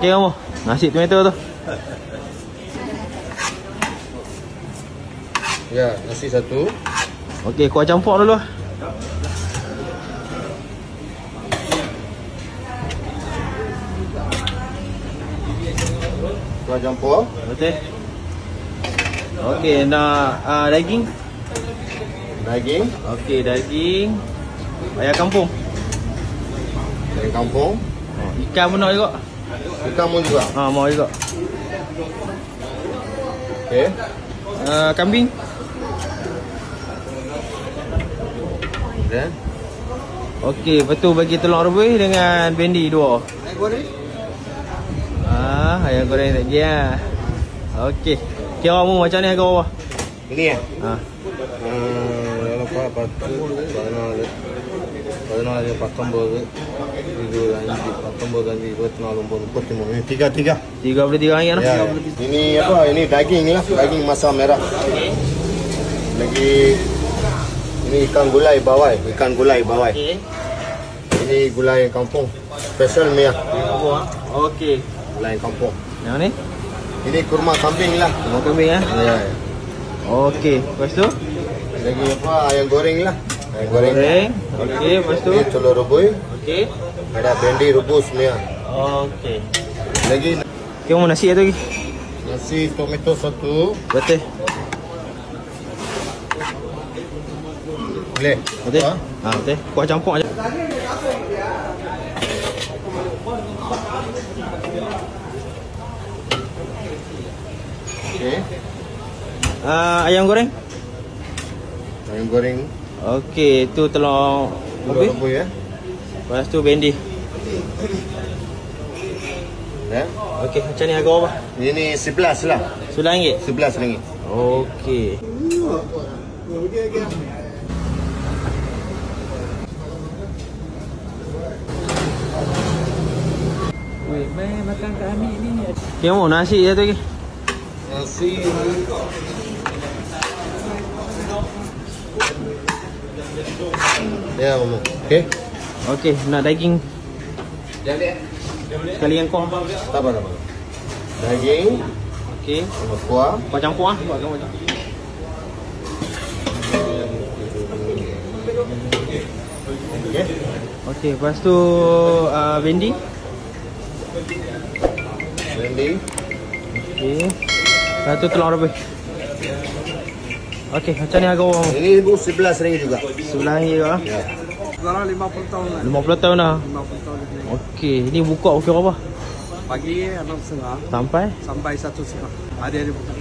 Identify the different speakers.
Speaker 1: Okey kamu. Nasi tomato tu.
Speaker 2: Ya, nasi satu.
Speaker 1: Okey, kuah campur dulu.
Speaker 2: Kuah campur.
Speaker 1: Betul. Okey, nak daging.
Speaker 2: Daging.
Speaker 1: Okey, daging. Ayam kampung.
Speaker 2: Daging kampung.
Speaker 1: Ikan pun nak juga.
Speaker 2: Ikan pun juga.
Speaker 1: Mau juga.
Speaker 2: Okey.
Speaker 1: Kambing.
Speaker 2: Dan
Speaker 1: Okey, lepas tu bagi telur rebus dengan bendi 2.
Speaker 2: ayam goreng.
Speaker 1: Ayam goreng tak lagi lah. Okey. Kira mu macam ni harga berapa?
Speaker 2: Ini ya? Kalau apa tu, kalau ada 19, itu lanjut 19 ganti 24 ini 33.
Speaker 1: RM33 lah.
Speaker 2: Ya. Ini apa? Ini daging lah, daging masak merah. Lagi ini ikan gulai bawai, ikan gulai bawai.
Speaker 1: Okey.
Speaker 2: Ini gulai kampung, special mia.
Speaker 1: Okey.
Speaker 2: Gulai kampung.
Speaker 1: Yang ni?
Speaker 2: Ini kurma kambing lah.
Speaker 1: Mau kambing ah?
Speaker 2: Ya.
Speaker 1: Okey. Lepas tu?
Speaker 2: Lagi apa? Ayam goreng lah. Ayam goreng.
Speaker 1: Okey, lepas tu?
Speaker 2: Ini telur rebus.
Speaker 1: Okey.
Speaker 2: Ada bendi rebus mia.
Speaker 1: Okey.
Speaker 2: Lagi
Speaker 1: Kira mau nasi atau lagi?
Speaker 2: nasi tomato satu.
Speaker 1: Betul.
Speaker 2: Boleh?
Speaker 1: Betul? Betul. Kuah campur aja.
Speaker 2: Okey.
Speaker 1: Ayam goreng.
Speaker 2: Ayam goreng.
Speaker 1: Okey, tu telur
Speaker 2: Telur
Speaker 1: rebus.
Speaker 2: rebus ya.
Speaker 1: Lepas tu bendi.
Speaker 2: Ya.
Speaker 1: Okey, macam ni harga berapa?
Speaker 2: Ini 11 lah.
Speaker 1: RM9.
Speaker 2: 11 ringgit.
Speaker 1: Okey. Weh, mai makan kat Amik ni. Okey, mau nasi je tu lagi.
Speaker 2: Nasi. Ya, Mama. Okey.
Speaker 1: Okey, nak daging sekali yang kuah.
Speaker 2: Tak apa. Daging,
Speaker 1: Okey.
Speaker 2: sama kuah.
Speaker 1: Kuah campur ah. Kuah campur.
Speaker 2: Okey.
Speaker 1: Okey, lepas tu bendi.
Speaker 2: Bendi.
Speaker 1: Okey. Lepas tu telur rebus. Okey, macam ni harga orang.
Speaker 2: Ini ibu 11 ringgit juga.
Speaker 1: Sebelah ni juga.
Speaker 2: Ya.
Speaker 3: Sekarang 50 tahun lah.
Speaker 1: 50 tahun dah.
Speaker 3: 50 tahun lebih.
Speaker 1: Okey, ni buka pukul berapa?
Speaker 3: Pagi 6.30
Speaker 1: Sampai
Speaker 3: sampai 1.30. Hari-hari buka.